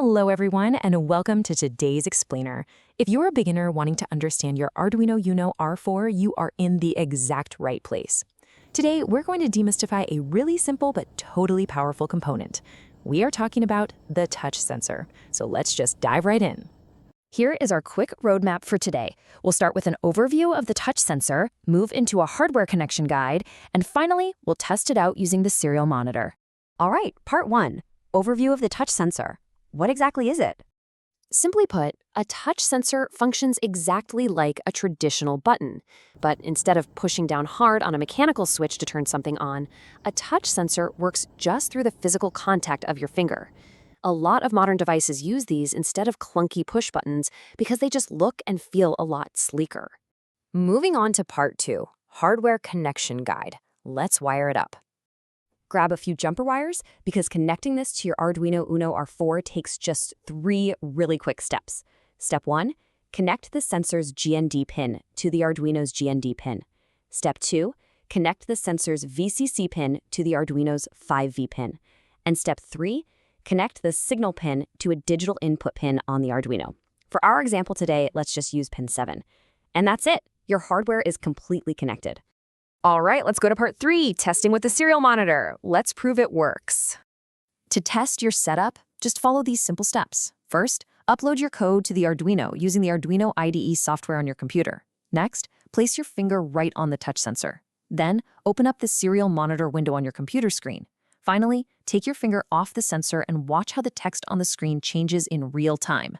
Hello everyone, and welcome to today's explainer. If you're a beginner wanting to understand your Arduino UNO R4, you are in the exact right place. Today, we're going to demystify a really simple but totally powerful component. We are talking about the touch sensor. So let's just dive right in. Here is our quick roadmap for today. We'll start with an overview of the touch sensor, move into a hardware connection guide, and finally, we'll test it out using the serial monitor. All right, part 1, overview of the touch sensor. What exactly is it? Simply put, a touch sensor functions exactly like a traditional button. But instead of pushing down hard on a mechanical switch to turn something on, a touch sensor works just through the physical contact of your finger. A lot of modern devices use these instead of clunky push buttons because they just look and feel a lot sleeker. Moving on to part 2, hardware connection guide. Let's wire it up. Grab a few jumper wires because connecting this to your Arduino UNO R4 takes just 3 really quick steps. Step 1, connect the sensor's GND pin to the Arduino's GND pin. Step 2, connect the sensor's VCC pin to the Arduino's 5V pin. And step 3, connect the signal pin to a digital input pin on the Arduino. For our example today, let's just use pin 7. And that's it. Your hardware is completely connected. All right, let's go to part 3, testing with the serial monitor. Let's prove it works. To test your setup, just follow these simple steps. First, upload your code to the Arduino using the Arduino IDE software on your computer. Next, place your finger right on the touch sensor. Then, open up the serial monitor window on your computer screen. Finally, take your finger off the sensor and watch how the text on the screen changes in real time.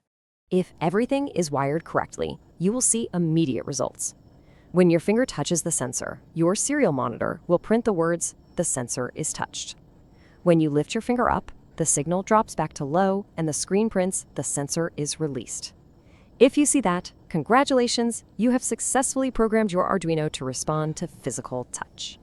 If everything is wired correctly, you will see immediate results. When your finger touches the sensor, your serial monitor will print the words, "The sensor is touched." When you lift your finger up, the signal drops back to low and the screen prints, "The sensor is released." If you see that, congratulations, you have successfully programmed your Arduino to respond to physical touch.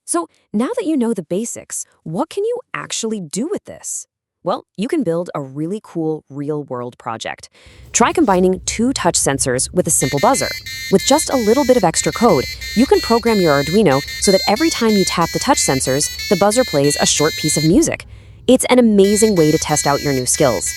So now that you know the basics, what can you actually do with this? Well, you can build a really cool real-world project. Try combining 2 touch sensors with a simple buzzer. With just a little bit of extra code, you can program your Arduino so that every time you tap the touch sensors, the buzzer plays a short piece of music. It's an amazing way to test out your new skills.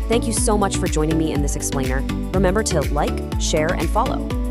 Thank you so much for joining me in this explainer. Remember to like, share, and follow.